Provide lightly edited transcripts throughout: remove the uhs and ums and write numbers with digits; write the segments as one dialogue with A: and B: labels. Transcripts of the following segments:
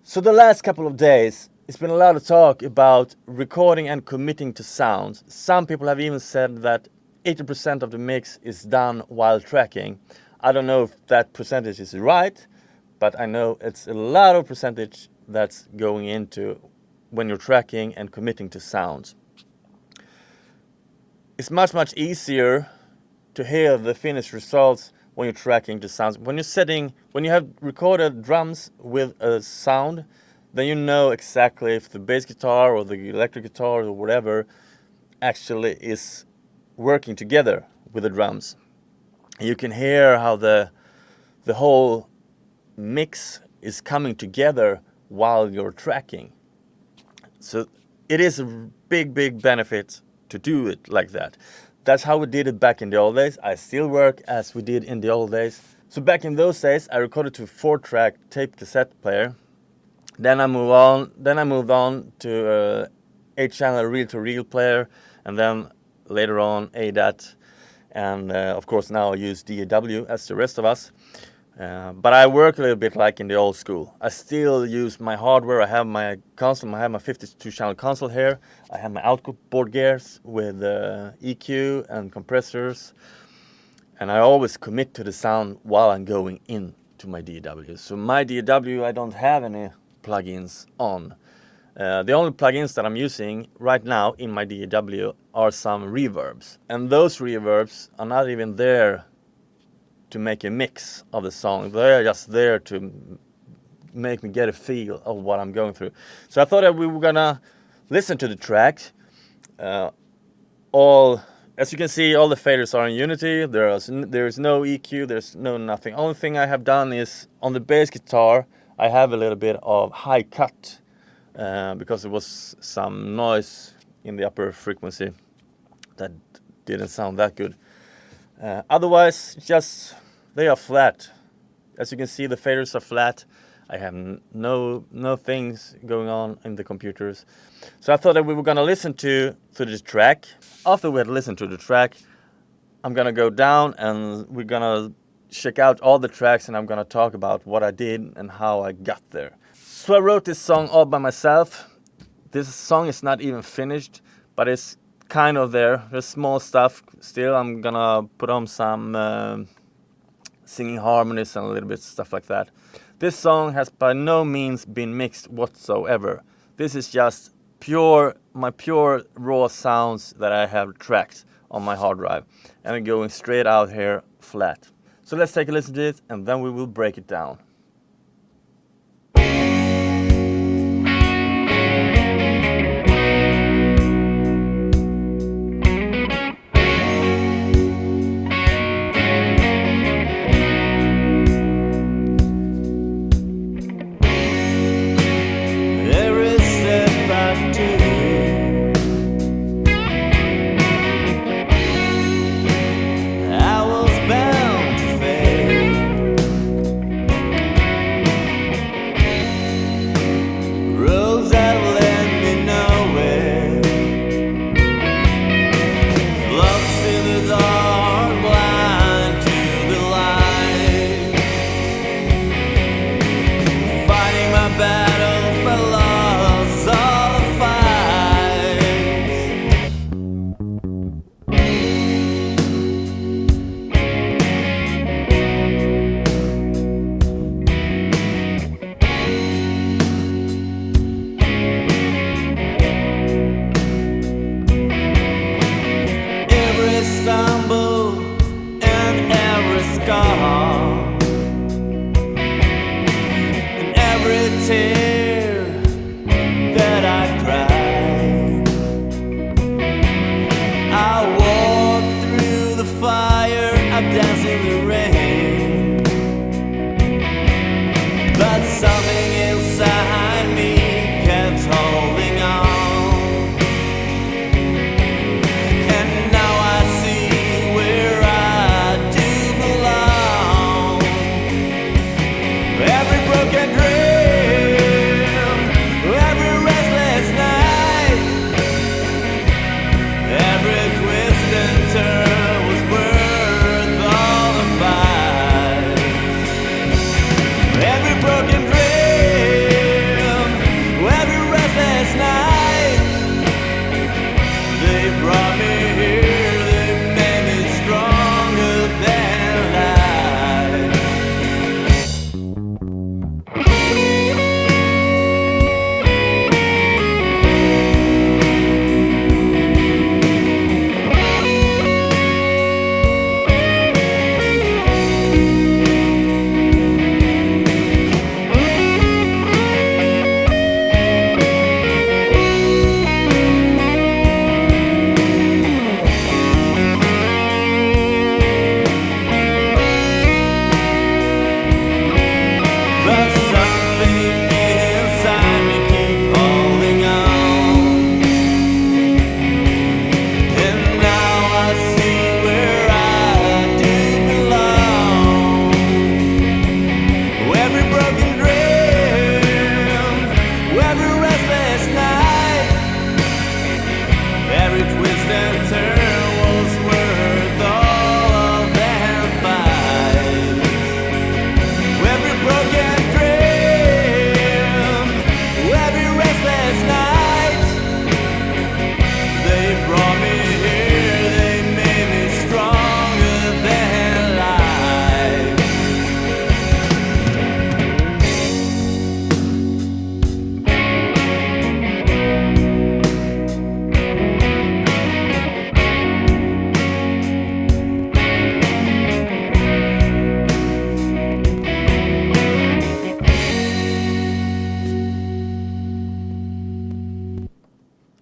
A: So the last couple of days, it's been a lot of talk about recording and committing to sounds. Some people have even said that 80% of the mix is done while tracking. I don't know if that percentage is right, but I know it's a lot of percentage that's going into when you're tracking and committing to sounds. It's much easier to hear the finished results when you're tracking to sounds. When you have recorded drums with a sound, then you know exactly if the bass guitar or the electric guitar or whatever actually is working together with the drums. And you can hear how the whole mix is coming together while you're tracking. So it is a big benefit to do it like that. That's how we did it back in the old days. I still work as we did in the old days. So back in those days, I recorded to a 4-track tape cassette player. Then I moved on to a 8-channel reel-to-reel player, and then later on ADAT, and of course now I use DAW as the rest of us. But I work a little bit like in the old school. I still use my hardware. I have my console. I have my 52-channel console here. I have my output board gears with EQ and compressors. And I always commit to the sound while I'm going into my DAW. So my DAW, I don't have any plugins on. The only plugins that I'm using right now in my DAW are some reverbs. And those reverbs are not even there to make a mix of the song. They're just there to make me get a feel of what I'm going through. So I thought that we were gonna listen to the tracks. As you can see, all the faders are in Unity. There's no EQ, there's no nothing. Only thing I have done is on the bass guitar, I have a little bit of high cut because there was some noise in the upper frequency that didn't sound that good. Otherwise, just they are flat. As you can see, the faders are flat. I have no things going on in the computers. So I thought that we were gonna listen to the track. After we had listened to the track, I'm gonna go down and we're gonna check out all the tracks, and I'm gonna talk about what I did and how I got there. So I wrote this song all by myself. This song is not even finished, but it's kind of there. There's small stuff still. I'm gonna put on some singing harmonies and a little bit stuff like that. This song has by no means been mixed whatsoever. This is just my pure raw sounds that I have tracked on my hard drive, and I'm going straight out here flat. So let's take a listen to it, and then we will break it down.
B: And every tear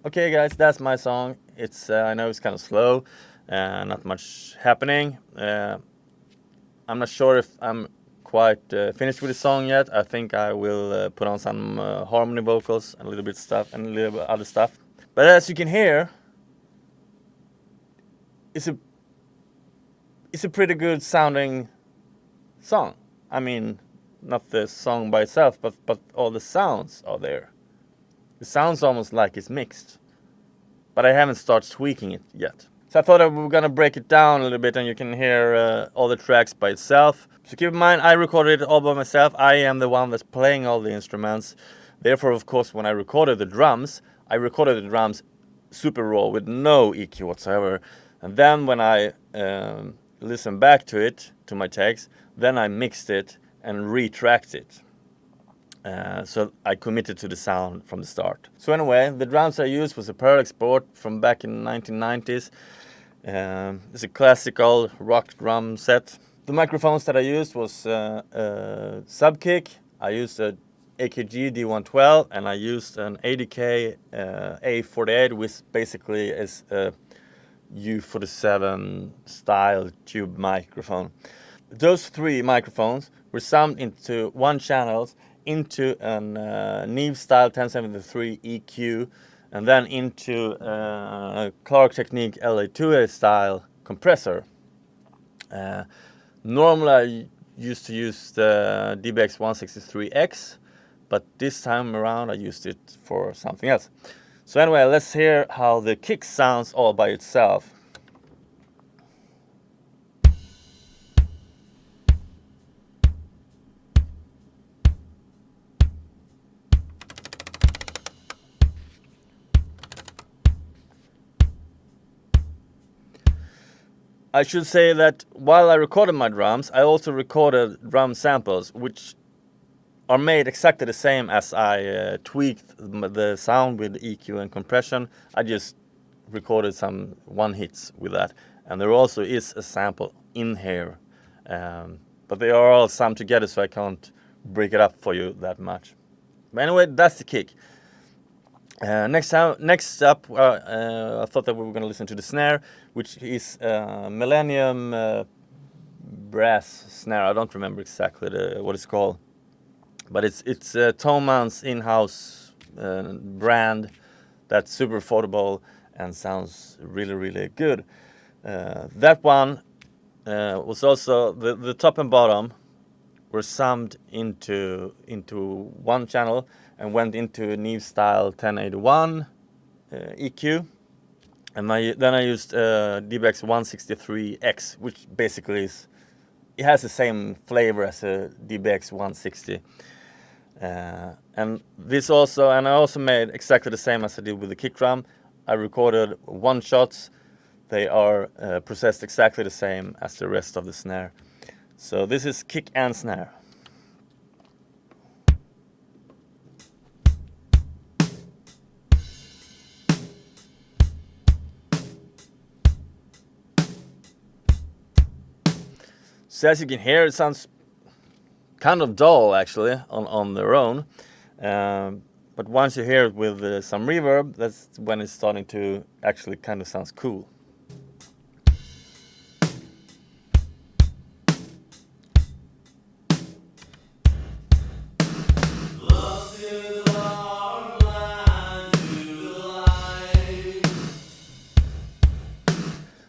A: Okay guys, that's my song. It's I know it's kind of slow, not much happening. I'm not sure if I'm quite finished with the song yet. I think I will put on some harmony vocals and a little bit stuff and a little bit other stuff. But as you can hear, it's a pretty good sounding song. I mean, not the song by itself, but all the sounds are there. It sounds almost like it's mixed, but I haven't started tweaking it yet. So I thought we were gonna break it down a little bit and you can hear all the tracks by itself. So keep in mind, I recorded it all by myself. I am the one that's playing all the instruments. Therefore, of course, when I recorded the drums, I recorded the drums super raw with no EQ whatsoever. And then when I listened back to it, to my takes, then I mixed it and retracked it. So I committed to the sound from the start. So anyway, the drums I used was a Pearl Export from back in the 1990s. It's a classical rock drum set. The microphones that I used was Subkick. I used a AKG D112 and I used an ADK A48, which basically is a U47 style tube microphone. Those three microphones were summed into one channel into an Neve style 1073 EQ and then into a Klark Teknik LA2A style compressor. Normally I used to use the DBX 163X, but this time around I used it for something else. So anyway, let's hear how the kick sounds all by itself. I should say that while I recorded my drums, I also recorded drum samples, which are made exactly the same as I tweaked the sound with EQ and compression. I just recorded some one hits with that. And there also is a sample in here. But they are all summed together, so I can't break it up for you that much. But anyway, that's the kick. Next up, I thought that we were going to listen to the snare, which is Millennium brass snare. I don't remember exactly what it's called, but it's Thomann's in-house brand that's super affordable and sounds really, really good. That one was also the top and bottom were summed into one channel and went into Neve style 1081 EQ, and then I used DBX 163X, which basically it has the same flavor as a DBX 160. And this also, and I also made exactly the same as I did with the kick drum. I recorded one shots. They are processed exactly the same as the rest of the snare. So this is kick and snare. So as you can hear, it sounds kind of dull actually on their own. But once you hear it with some reverb, that's when it's starting to actually kind of sounds cool.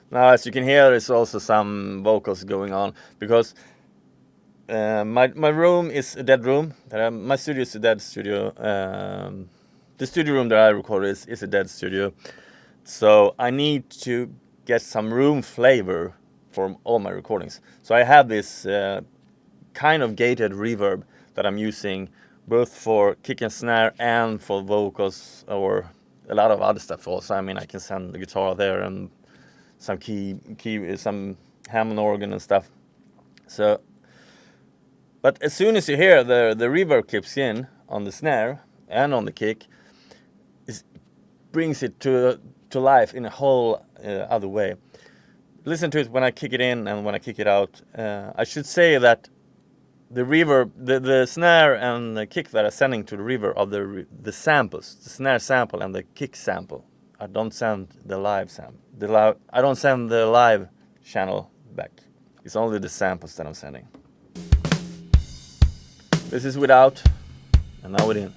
A: Now, as you can hear, there's also some vocals going on because my room is a dead room. My studio is a dead studio. The studio room that I recorded is a dead studio. So I need to get some room flavor for all my recordings. So I have this kind of gated reverb that I'm using both for kick and snare and for vocals or a lot of other stuff also. I mean, I can send the guitar there and some some Hammond organ and stuff. So, but as soon as you hear the reverb kicks in on the snare and on the kick, it brings it to life in a whole other way. Listen to it when I kick it in and when I kick it out. I should say that the reverb, the snare and the kick that are sending to the reverb are the samples, the snare sample and the kick sample. I don't send the live sample. I don't send the live channel back. It's only the samples that I'm sending. This is without, and now with in.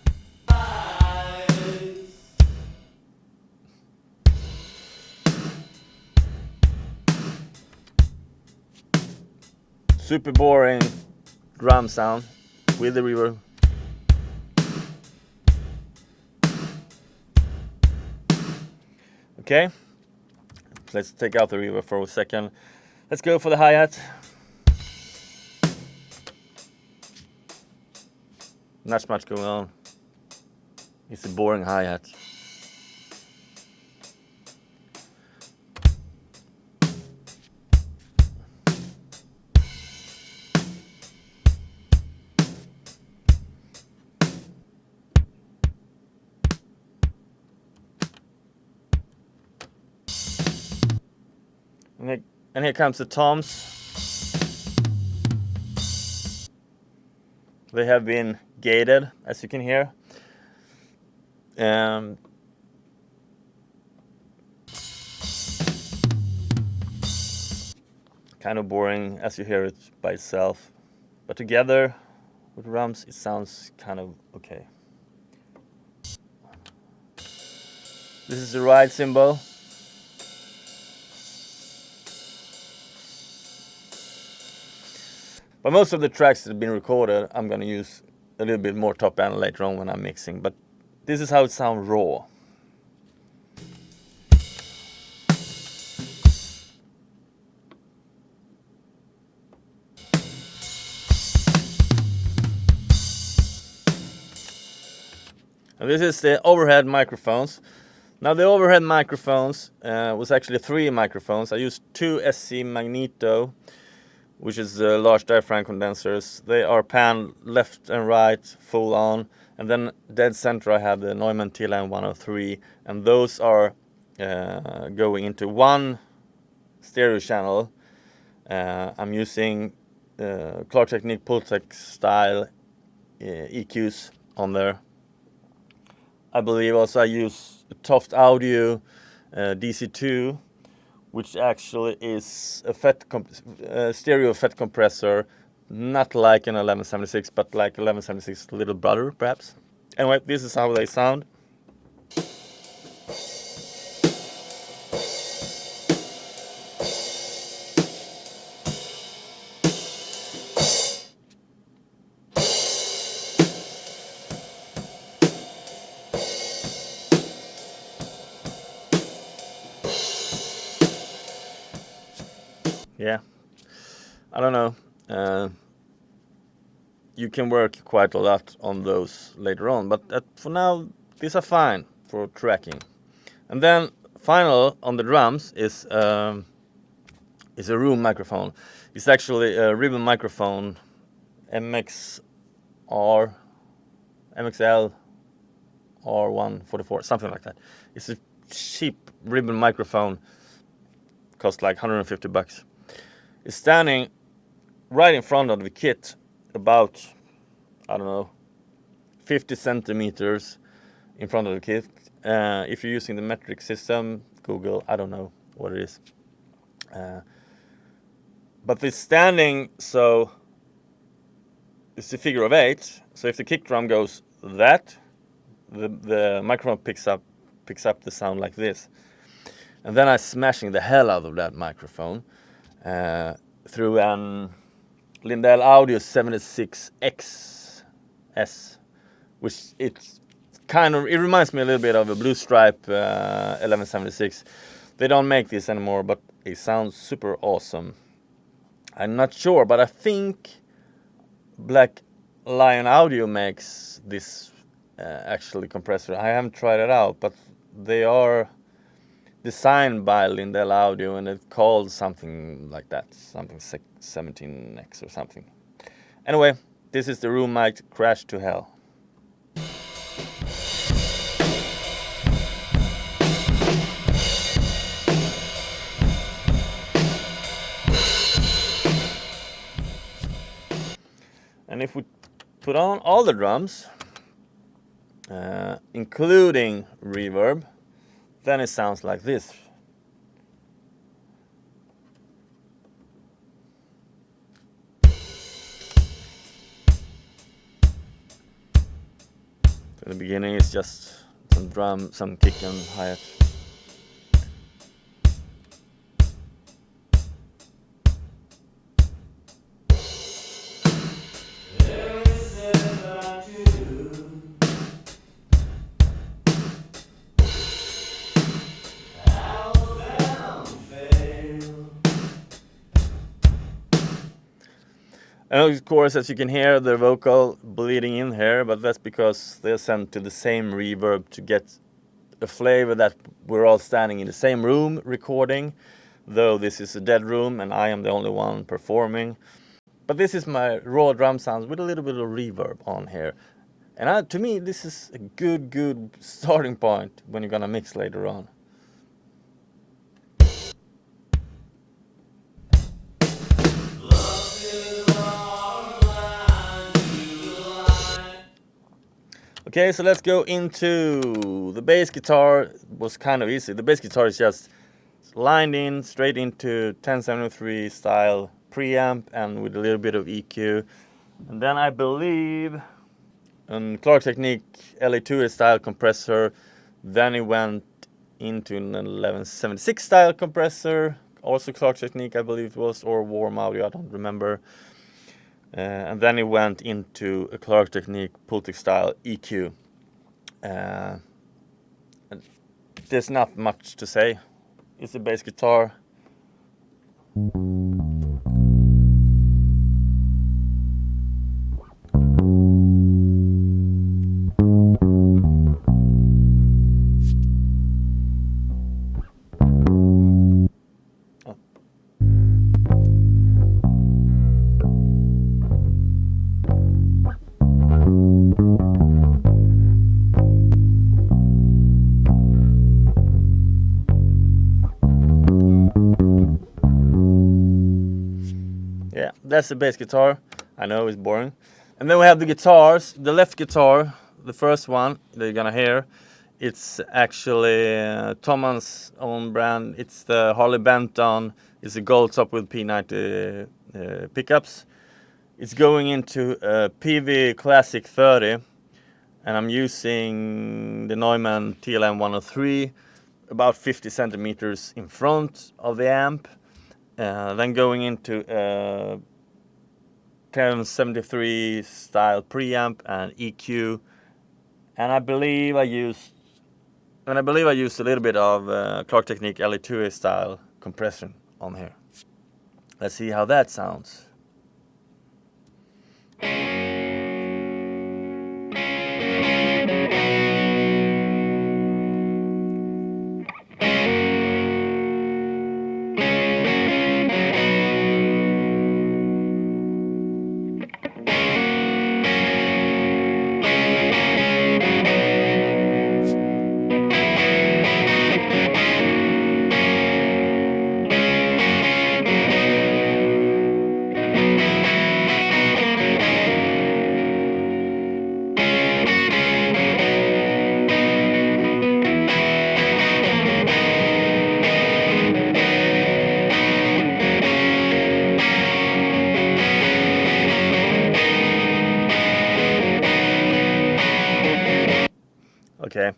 A: Super boring drum sound with the reverb. Okay, let's take out the reverb for a second. Let's go for the hi-hat. Not much going on. It's a boring hi-hat. And here comes the toms. They have been gated, as you can hear. Kind of boring as you hear it by itself. But together with drums, it sounds kind of okay. This is the ride cymbal. But most of the tracks that have been recorded, I'm going to use a little bit more top end later on when I'm mixing. But this is how it sounds raw. And this is the overhead microphones. Now the overhead microphones was actually 3 microphones. I used 2 SC Magneto, which is large diaphragm condensers. They are panned left and right, full on. And then dead center I have the Neumann TLM 103. And those are going into one stereo channel. I'm using Klark Teknik Pultec style EQs on there. I believe also I use Toft Audio DC2, which actually is a stereo FET compressor, not like an 1176, but like 1176 little brother, perhaps. Anyway, this is how they sound. Yeah, I don't know. You can work quite a lot on those later on, but for now, these are fine for tracking. And then final on the drums is a room microphone. It's actually a ribbon microphone, MXL R144, something like that. It's a cheap ribbon microphone, cost like 150 bucks. It's standing right in front of the kit, about, I don't know, 50 centimeters in front of the kit. If you're using the metric system, Google, I don't know what it is. But it's standing, so it's a figure of 8. So if the kick drum goes that, the microphone picks up the sound like this. And then I'm smashing the hell out of that microphone through an Lindell Audio 76XS, which it reminds me a little bit of a Blue Stripe 1176. They don't make this anymore, but it sounds super awesome. I'm not sure, but I think Black Lion Audio makes this actually compressor. I haven't tried it out, but they are designed by Lindell Audio, and it's called something like that, something 17X or something. Anyway, this is the room mic, Crash to Hell. And if we put on all the drums, including reverb, then it sounds like this. So in the beginning it's just some drum, some kick and hi-hat. And of course, as you can hear, the vocal bleeding in here, but that's because they're sent to the same reverb to get a flavor that we're all standing in the same room recording, though this is a dead room and I am the only one performing. But this is my raw drum sounds with a little bit of reverb on here. And to me, this is a good starting point when you're gonna mix later on. Okay, so let's go into the bass guitar. It was kind of easy. The bass guitar is just lined in straight into 1073 style preamp and with a little bit of EQ. And then I believe a Klark Teknik LA2 style compressor. Then it went into an 1176 style compressor, also Klark Teknik I believe it was, or Warm Audio, I don't remember. And then it went into a Klark Teknik Pultec style EQ. There's not much to say. It's a bass guitar. Yeah, that's the bass guitar. I know it's boring. And then we have the guitars. The left guitar, the first one that you're gonna hear, it's actually Thomas' own brand. It's the Harley Benton. It's a gold top with P90 pickups. It's going into a PV Classic 30, and I'm using the Neumann TLM 103, about 50 centimeters in front of the amp. Then going into 1073 style preamp and EQ, and I believe I used a little bit of Klark Teknik LA2 style compression on here. Let's see how that sounds. Okay,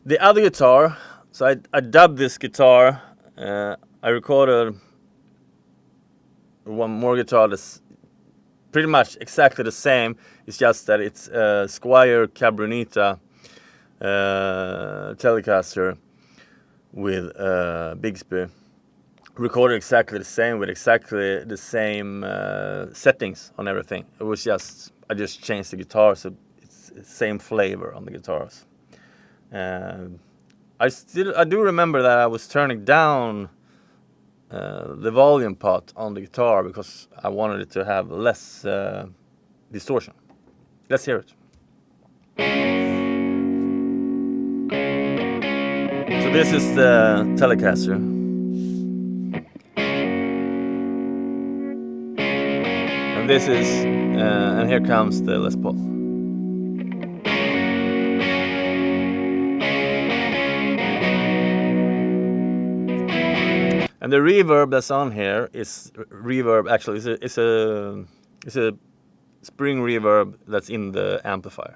A: the other guitar, so I dubbed this guitar. I recorded one more guitar that's pretty much exactly the same. It's just that it's a Squier cabronita Telecaster with bigsby. Recorded exactly the same with exactly the same settings on everything. It was just, I just changed the guitar so it's the same flavor on the guitars. I do remember that I was turning down the volume pot on the guitar because I wanted it to have less distortion. Let's hear it. So this is the Telecaster. And this is And here comes the Les Paul. And the reverb that's on here is reverb. Actually, it's a spring reverb that's in the amplifier.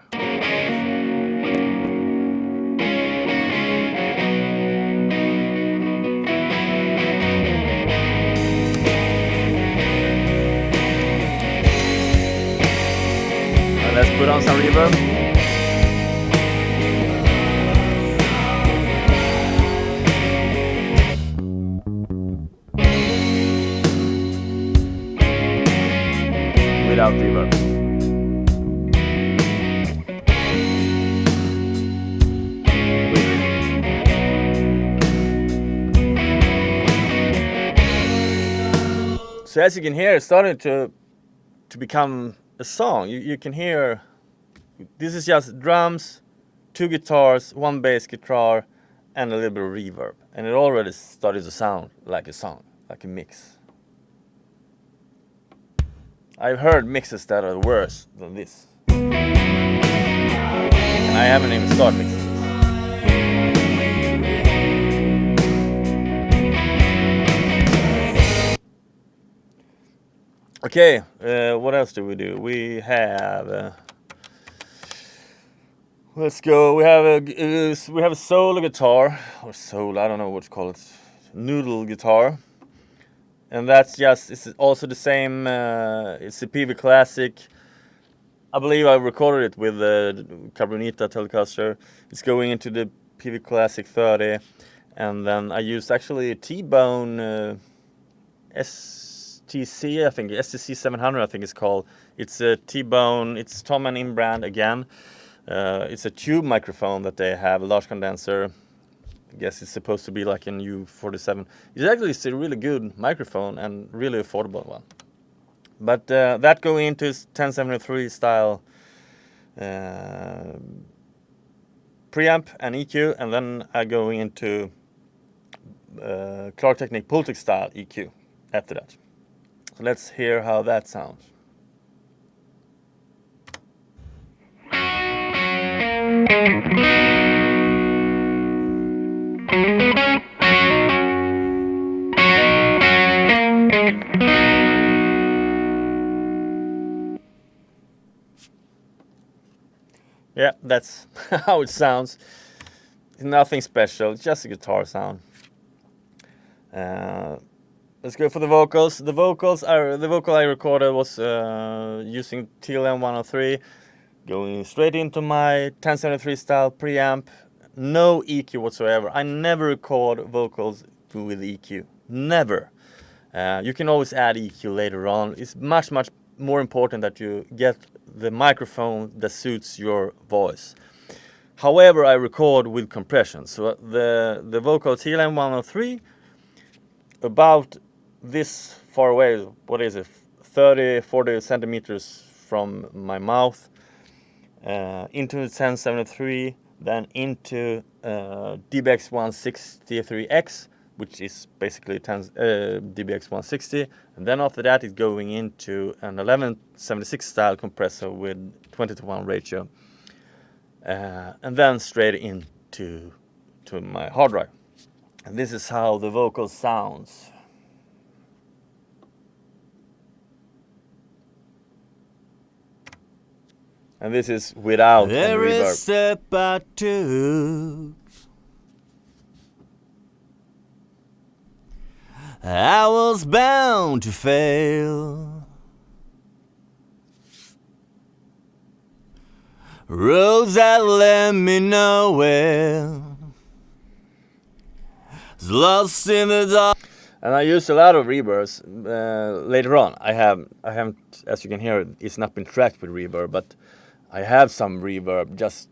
A: And let's put on some reverb. Without reverb. So as you can hear, it's starting to become a song. You can hear, this is just drums, 2 guitars, 1 bass guitar, and a little bit of reverb. And it already started to sound like a song, like a mix. I've heard mixes that are worse than this. And I haven't even started mixing this. Okay, what else do? We have... let's go. We have a solo guitar, or solo, I don't know what to call it. Noodle guitar. And that's just, it's also the same, it's a PV Classic. I believe I recorded it with the Cabronita Telecaster. It's going into the PV Classic 30. And then I used actually a T-Bone STC, I think, STC 700 I think it's called. It's a T-Bone, it's Tom and In brand again. It's a tube microphone that they have, a large condenser. I guess it's supposed to be like an U47. It's a really good microphone and really affordable one. But that going into 1073 style preamp and EQ, and then I go into Klark Teknik Pultec style EQ after that. So let's hear how that sounds. Yeah, that's how it sounds. It's nothing special, it's just a guitar sound. Let's go for the vocals. The vocal I recorded was using TLM103, going straight into my 1073 style preamp. No EQ whatsoever. I never record vocals with EQ. Never. You can always add EQ later on. It's much more important that you get the microphone that suits your voice. However, I record with compression. So the vocal TLM103, about this far away, what is it, 30-40 centimeters from my mouth, into the 1073, then into DBX163X, which is basically DBX160, and then after that it's going into an 1176 style compressor with 20:1 ratio, and then straight into my hard drive. And this is how the vocal sounds. And this is without any reverb. Every step I took, I was bound to fail. Roads that led me nowhere, lost in the dark. And I used a lot of reverbs later on. I haven't, as you can hear, it's not been tracked with reverb, but I have some reverb. Just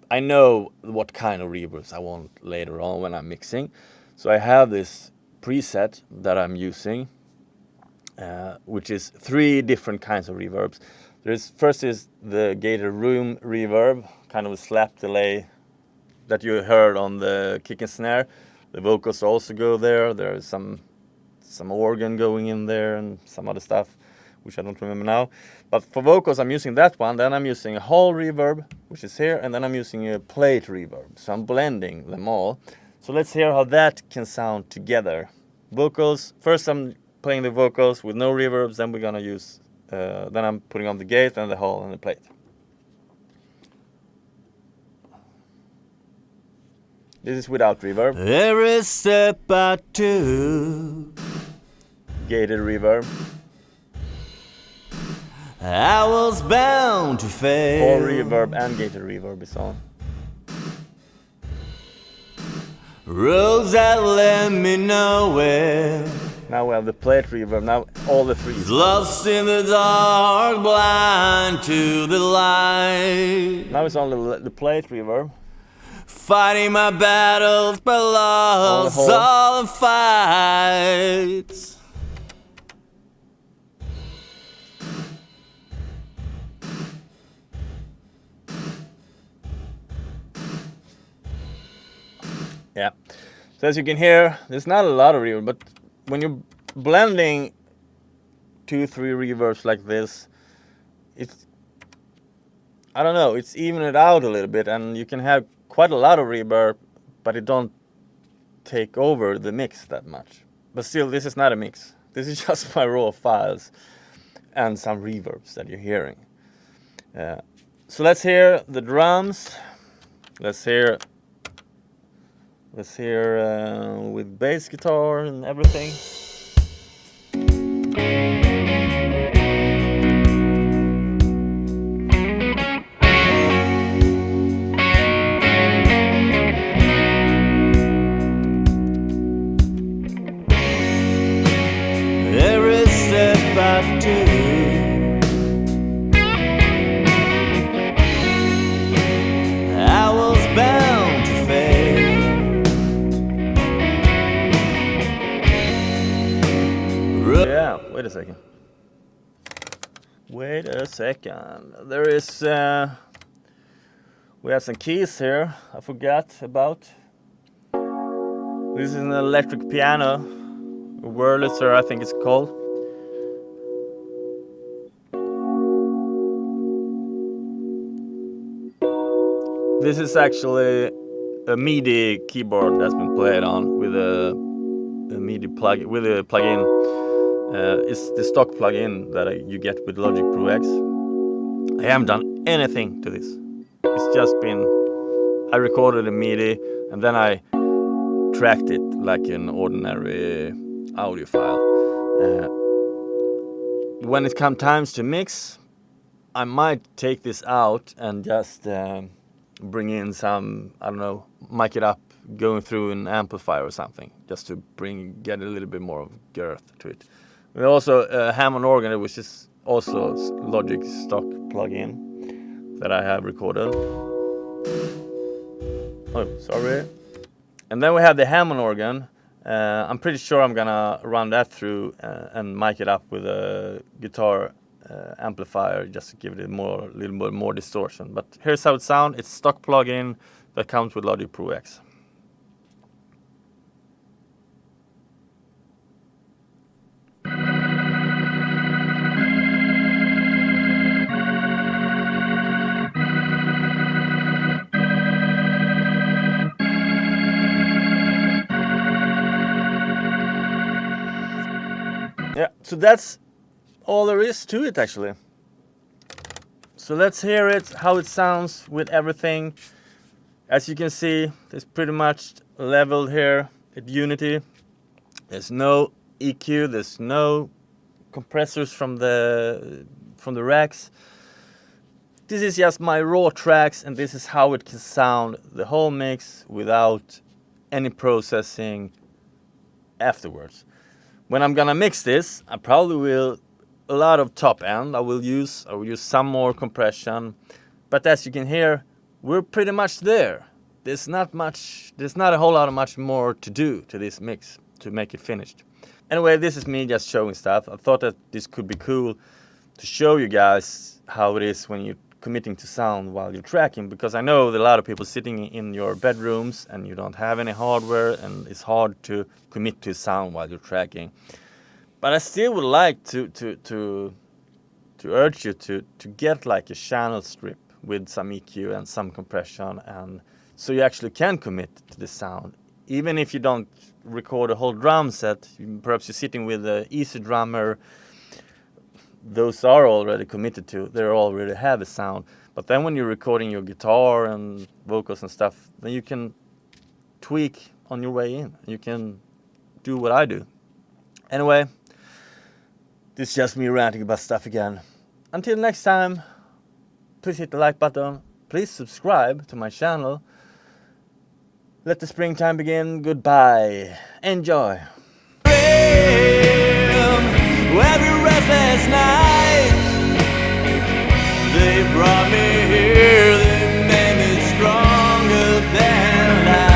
A: I know what kind of reverbs I want later on when I'm mixing. So I have this preset that I'm using, which is 3 different kinds of reverbs. First is the gated room reverb, kind of a slap delay that you heard on the kick and snare. The vocals also go there. There's some organ going in there and some other stuff, which I don't remember now. But for vocals, I'm using that one. Then I'm using a hall reverb, which is here, and then I'm using a plate reverb. So I'm blending them all. So let's hear how that can sound together. Vocals, first I'm playing the vocals with no reverbs, then we're gonna use, then I'm putting on the gate and the hall and the plate. This is without reverb.
B: Every step I took,
A: Gated reverb.
B: I was bound to fail.
A: Hall reverb and gated reverb is on.
B: Roads that led me nowhere.
A: Now we have the plate reverb. Now all the three.
B: Lost in the dark, blind to the light.
A: Now it's only the plate reverb.
B: Fighting my battles, but lost
A: whole.
B: all the fights.
A: Yeah. So as you can hear, there's not a lot of reverb, but when you're blending 2-3 reverbs like this, it's, I don't know, it's even it out a little bit, and you can have quite a lot of reverb, but it don't take over the mix that much. But still, this is not a mix. This is just my raw files and some reverbs that you're hearing. So let's hear the drums. Let's hear with bass guitar and everything.
B: Every step I do, I was bound to fail.
A: Yeah, wait a second. Wait a second. There is, we have some keys here I forgot about. This is an electric piano, a Wurlitzer I think it's called. This is actually a MIDI keyboard that's been played on with a MIDI plug with a plugin. It's the stock plugin that you get with Logic Pro X. I haven't done anything to this. It's just been, I recorded a MIDI and then I tracked it like an ordinary audio file. When it comes times to mix, I might take this out and just bring in some, I don't know, mic it up, going through an amplifier or something, just to get a little bit more of girth to it. We also a Hammond organ, which is also Logic stock plugin that I have recorded. Oh, sorry. And then we have the Hammond organ. I'm pretty sure I'm gonna run that through and mic it up with a guitar amplifier just to give it a little bit more distortion. But here's how it sounds. It's stock plugin that comes with Logic Pro X. Yeah, so that's all there is to it actually. So let's hear it, how it sounds with everything. As you can see, it's pretty much leveled here at Unity. There's no EQ, there's no compressors from the racks. This is just my raw tracks, and this is how it can sound the whole mix without any processing afterwards. When I'm gonna mix this, I probably will a lot of top end. I will use some more compression, but as you can hear, we're pretty much there. There's not a whole lot of much more to do to this mix to make it finished. Anyway, this is me just showing stuff. I thought that this could be cool to show you guys how it is when you're committing to sound while you're tracking, because I know that a lot of people sitting in your bedrooms and you don't have any hardware and it's hard to commit to sound while you're tracking. But I still would like to urge you to get like a channel strip with some EQ and some compression, and so you actually can commit to the sound. Even if you don't record a whole drum set, perhaps you're sitting with an easy drummer, those are already committed to, they already have a sound. But then when you're recording your guitar and vocals and stuff, then you can tweak on your way in. You can do what I do. Anyway, this is just me ranting about stuff again. Until next time, please hit the like button. Please subscribe to my channel. Let the springtime begin. Goodbye. Enjoy.
B: Every restless night, they brought me here, they made me stronger than life.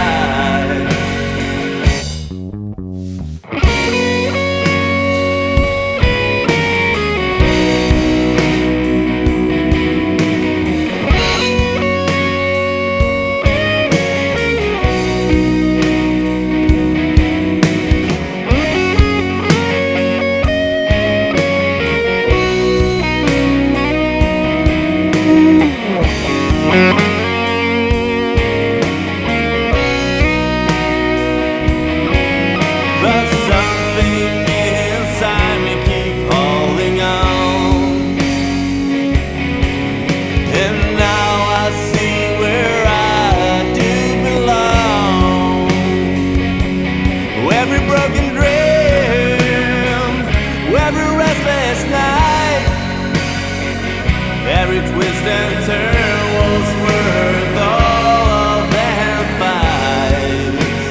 B: Every twist and turn was worth all of them fights.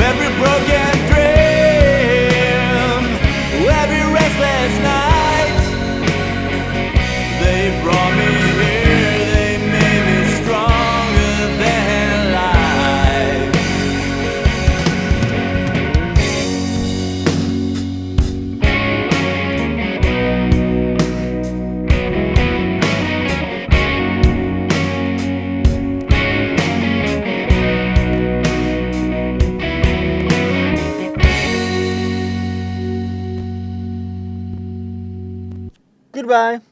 B: Every broken dream, every restless night, they brought me here, they made me stronger than life.
A: Goodbye.